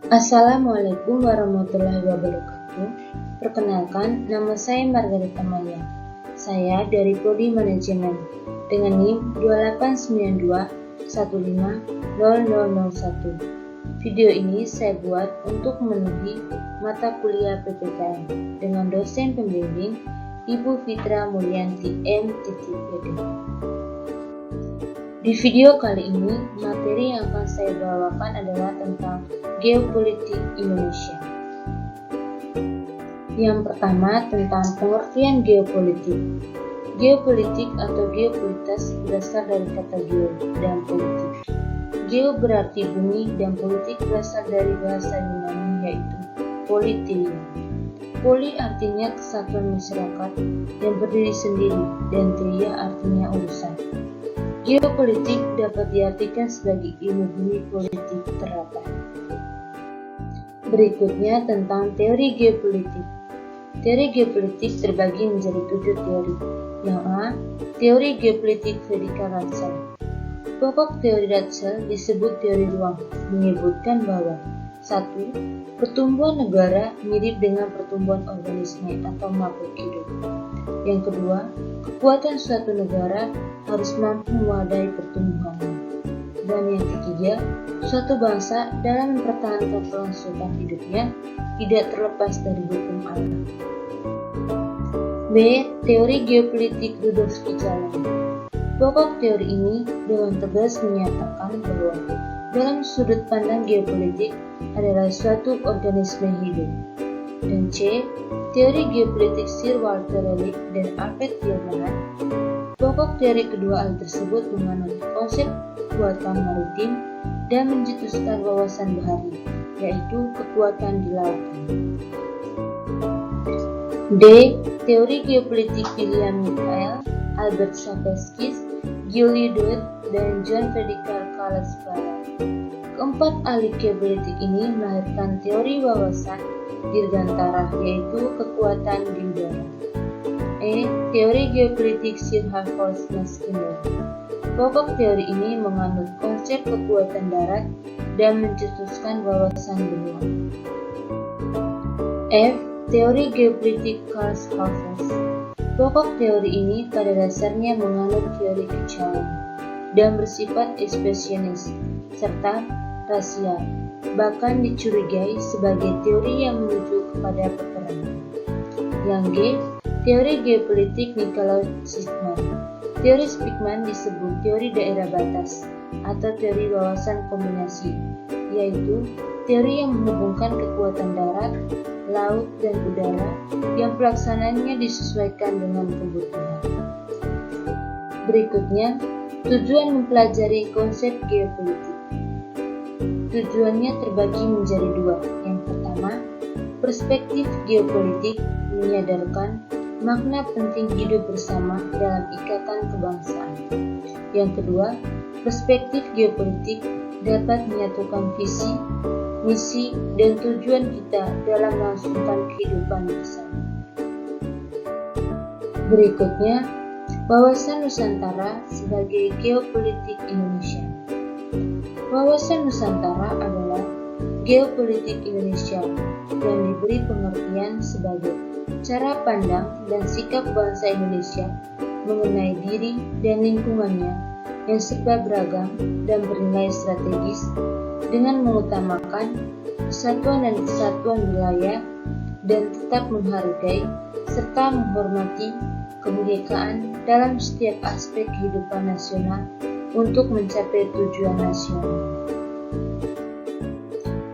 Assalamualaikum warahmatullahi wabarakatuh. Perkenalkan, nama saya Margarita Maya. Saya dari Prodi Manajemen dengan NIM 2892150001. Video ini saya buat untuk memenuhi mata kuliah PPKN dengan dosen pembimbing Ibu Fitra Mulyanti M.Pd. Di video kali ini, materi yang akan saya bawakan adalah tentang geopolitik Indonesia. Yang pertama, tentang pengertian geopolitik. Geopolitik atau geopolitas berasal dari kata geo dan politik. Geo berarti bumi dan politik berasal dari bahasa Yunani yaitu politeia. Poli artinya kesatuan masyarakat yang berdiri sendiri dan teia artinya urusan. Geopolitik dapat diartikan sebagai ilmu bumi politik terapan. Berikutnya tentang teori geopolitik. Teori geopolitik terbagi menjadi 7 teori. Yang A, teori geopolitik Frederick Ratzel. Pokok teori Ratzel disebut teori ruang, menyebutkan bahwa 1. Pertumbuhan negara mirip dengan pertumbuhan organisme atau makhluk hidup. Yang kedua, kekuatan suatu negara harus mampu mewadahi pertumbuhannya. Dan yang ketiga, suatu bangsa dalam mempertahankan kelangsungan hidupnya tidak terlepas dari hukum alam. B. Teori geopolitik Rudolf Isherwood. Pokok teori ini dengan tegas menyatakan bahwa dalam sudut pandang geopolitik adalah suatu organisme hidup. Dan C. Teori geopolitik Sir Walter Raleigh dan Alfred Bierman. Pokok teori kedua hal tersebut menganut konsep kekuatan maritim dan mencetuskan wawasan bahari, yaitu kekuatan di lautan. D. Teori geopolitik William Michael, Albert Savesky, Julie Dewey, dan John Frederick Calais-Varela. Keempat ahli geopolitik ini melahirkan teori wawasan dirgantara, yaitu kekuatan di udara. E. Teori geopolitik Sir Hartford Naskinder. Pokok teori ini menganut konsep kekuatan darat dan mencetuskan wawasan benua. F. Teori geopolitik Karl Havertz. Pokok teori ini pada dasarnya menganut teori kicauan dan bersifat ekspresionis serta rasial, bahkan dicurigai sebagai teori yang menuju kepada peperangan. Yang G. Teori geopolitik Nikolaus Spykman. Teori Spykman disebut teori daerah batas atau teori wawasan kombinasi, yaitu teori yang menghubungkan kekuatan darat, laut, dan udara yang pelaksananya disesuaikan dengan kebutuhan. Berikutnya, tujuan mempelajari konsep geopolitik. Tujuannya terbagi menjadi 2. Yang pertama, perspektif geopolitik menyadarkan makna penting hidup bersama dalam ikatan kebangsaan. Yang kedua, perspektif geopolitik dapat menyatukan visi, misi, dan tujuan kita dalam melangsungkan kehidupan bersama. Berikutnya, wawasan Nusantara sebagai geopolitik Indonesia. Wawasan Nusantara adalah geopolitik Indonesia yang diberi pengertian sebagai cara pandang dan sikap bangsa Indonesia mengenai diri dan lingkungannya yang serba beragam dan bernilai strategis dengan mengutamakan persatuan dan kesatuan wilayah dan tetap menghargai serta menghormati kebinekaan dalam setiap aspek kehidupan nasional untuk mencapai tujuan nasional.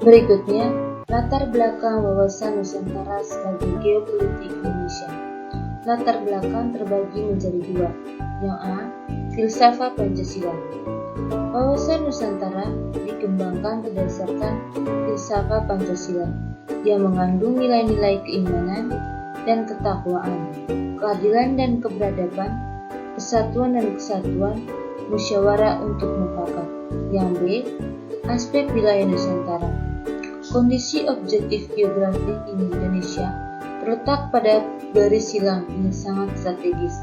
Berikutnya, latar belakang wawasan Nusantara sebagai geopolitik Indonesia. Latar belakang terbagi menjadi 2. Yang A. Filsafat Pancasila. Wawasan Nusantara dikembangkan berdasarkan filsafat Pancasila yang mengandung nilai-nilai keimanan dan ketakwaan, keadilan dan keberadaban, persatuan dan kesatuan, musyawarah untuk mufakat. Yang B. Aspek wilayah Nusantara. Kondisi objektif geografik Indonesia terletak pada garis silang yang sangat strategis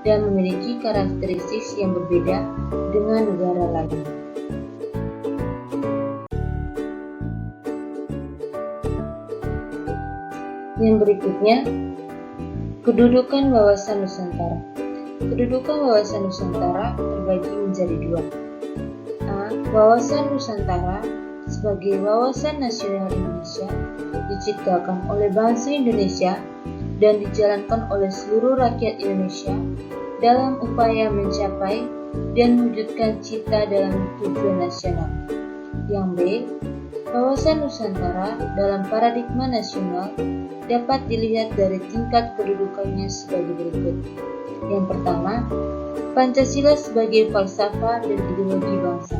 dan memiliki karakteristik yang berbeda dengan negara lain. Yang berikutnya, kedudukan wawasan Nusantara. Kedudukan wawasan Nusantara terbagi menjadi dua. A. Wawasan Nusantara sebagai wawasan nasional Indonesia diciptakan oleh bangsa Indonesia dan dijalankan oleh seluruh rakyat Indonesia dalam upaya mencapai dan mewujudkan cita dalam tujuan nasional. Yang B. Wawasan Nusantara dalam paradigma nasional dapat dilihat dari tingkat kedudukannya sebagai berikut. Yang pertama, Pancasila sebagai falsafah dan ideologi bangsa.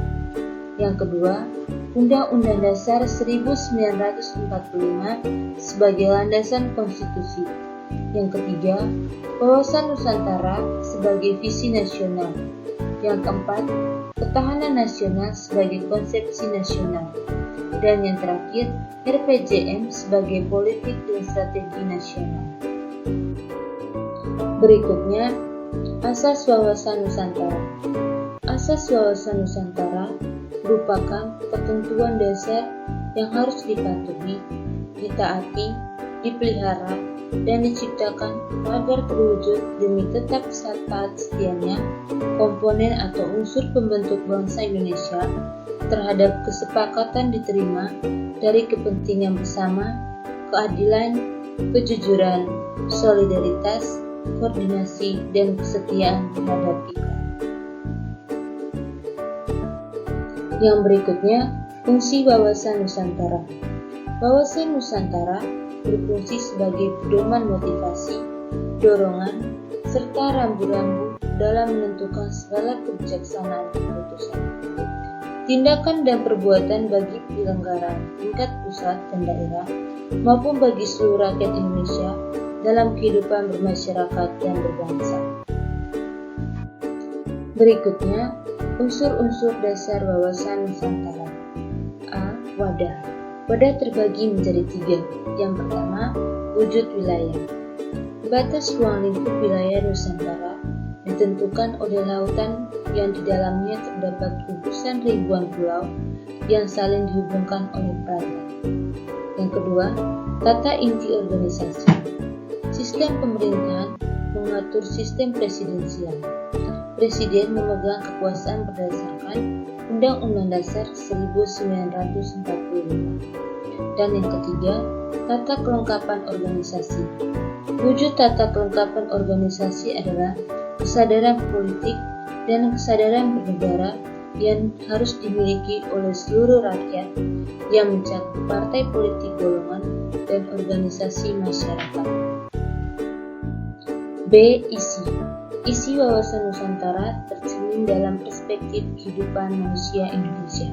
Yang kedua, Undang-Undang Dasar 1945 sebagai landasan konstitusi. Yang ketiga, wawasan Nusantara sebagai visi nasional. Yang keempat, ketahanan nasional sebagai konsepsi nasional. Dan yang terakhir, RPJM sebagai politik dan strategi nasional. Berikutnya, asas wawasan Nusantara. Asas wawasan Nusantara merupakan ketentuan dasar yang harus dipatuhi, ditaati, dipelihara, dan diciptakan agar terwujud demi tetap taat setianya komponen atau unsur pembentuk bangsa Indonesia terhadap kesepakatan diterima dari kepentingan bersama, keadilan, kejujuran, solidaritas, koordinasi, dan kesetiaan terhadap ikrar. Yang berikutnya, fungsi wawasan Nusantara. Wawasan Nusantara berfungsi sebagai pedoman motivasi, dorongan, serta rambu-rambu dalam menentukan segala kebijaksanaan keputusan, tindakan dan perbuatan bagi penyelenggaraan tingkat pusat dan daerah maupun bagi seluruh rakyat Indonesia dalam kehidupan bermasyarakat dan berbangsa. Berikutnya, unsur-unsur dasar wawasan Nusantara. A. Wadah. Wadah terbagi menjadi 3. Yang pertama, wujud wilayah. Batas ruang lingkup wilayah Nusantara ditentukan oleh lautan yang di dalamnya terdapat gugusan ribuan pulau yang saling dihubungkan oleh perairan. Yang kedua, tata inti organisasi. Sistem pemerintahan mengatur sistem presidensial. Presiden memegang kekuasaan berdasarkan Undang-Undang Dasar 1945. Dan yang ketiga, tata kelengkapan organisasi. Wujud tata kelengkapan organisasi adalah kesadaran politik dan kesadaran bernegara yang harus dimiliki oleh seluruh rakyat yang mencakup partai politik, golongan, dan organisasi masyarakat. B. Isi. Isi wawasan Nusantara tercermin dalam perspektif kehidupan manusia Indonesia.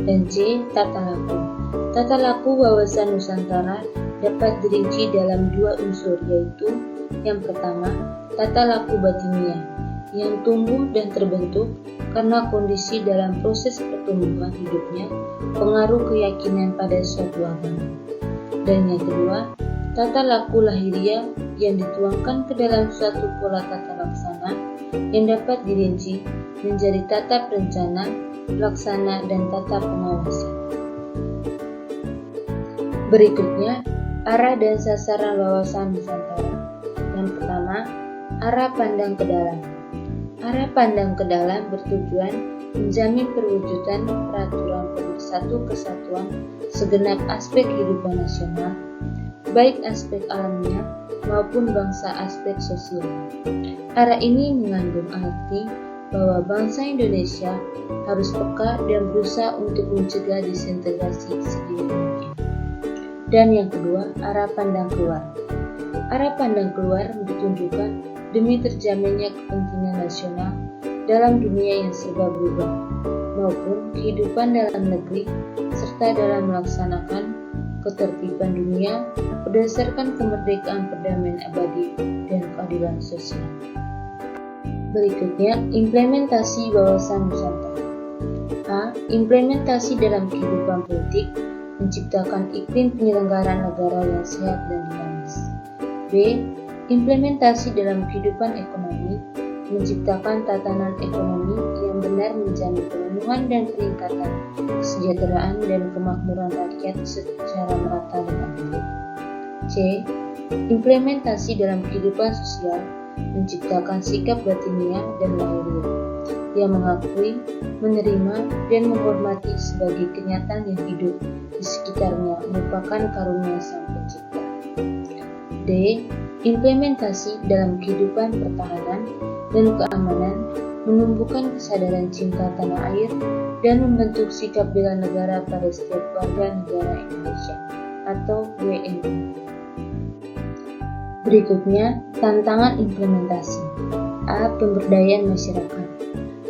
Dan C. Tata laku. Tata laku wawasan Nusantara dapat dirinci dalam 2 unsur, yaitu yang pertama, tata laku batiniah yang tumbuh dan terbentuk karena kondisi dalam proses pertumbuhan hidupnya pengaruh keyakinan pada suatu agama. Dan yang kedua, tata laku lahiriah yang dituangkan ke dalam suatu pola tata laksana yang dapat dirinci menjadi tata perencana, pelaksana, dan tata pengawasan. Berikutnya, arah dan sasaran wawasan Nusantara. Yang pertama, arah pandang ke dalam. Arah pandang ke dalam bertujuan menjamin perwujudan peraturan pemersatu kesatuan segenap aspek kehidupan nasional, baik aspek alamiah maupun bangsa aspek sosial. Arah ini mengandung arti bahwa bangsa Indonesia harus peka dan berusaha untuk mencegah disintegrasi sedini mungkin. Dan yang kedua, arah pandang keluar. Arah pandang keluar ditunjukkan demi terjaminnya kepentingan nasional dalam dunia yang serba berubah, maupun kehidupan dalam negeri, serta dalam melaksanakan ketertiban dunia berdasarkan kemerdekaan, perdamaian abadi, dan keadilan sosial. Berikutnya, implementasi wawasan Nusantara. A. Implementasi dalam kehidupan politik menciptakan iklim penyelenggaraan negara yang sehat dan dinamis. B. Implementasi dalam kehidupan ekonomi menciptakan tatanan ekonomi yang benar menjamin pemenuhan dan peningkatan kesejahteraan dan kemakmuran rakyat secara merata dan adil. C. Implementasi dalam kehidupan sosial menciptakan sikap batiniah dan lahiriah yang mengakui, menerima, dan menghormati sebagai kenyataan yang hidup di sekitarnya merupakan karunia Sang Pencipta. D. Implementasi dalam kehidupan pertahanan dan keamanan menumbuhkan kesadaran cinta tanah air dan membentuk sikap bela negara pada setiap warga negara Indonesia atau WNI. Berikutnya, tantangan implementasi. A. Pemberdayaan masyarakat.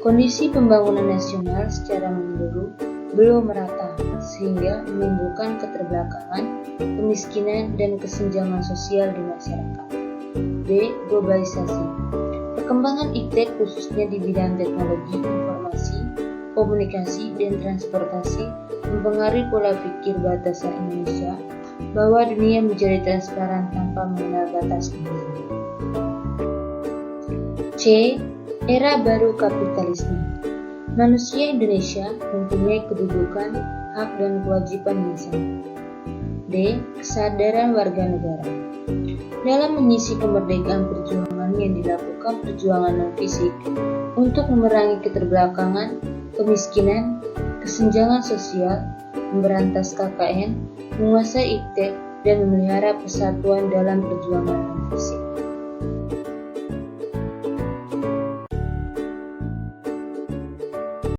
Kondisi pembangunan nasional secara menyeluruh belum merata, sehingga menimbulkan keterbelakangan, kemiskinan, dan kesenjangan sosial di masyarakat. B. Globalisasi. Perkembangan iptek khususnya di bidang teknologi, informasi, komunikasi, dan transportasi mempengaruhi pola pikir batasan Indonesia bahwa dunia menjadi transparan tanpa mengenal batas dunia. C. Era baru kapitalisme. Manusia Indonesia mempunyai kedudukan, hak, dan kewajiban yang sama. D. Kesadaran warga negara. Dalam mengisi kemerdekaan perjuangan yang dilakukan perjuangan non-fisik untuk memerangi keterbelakangan, kemiskinan, kesenjangan sosial, memberantas KKN, menguasai iptek, dan memelihara persatuan dalam perjuangan non-fisik.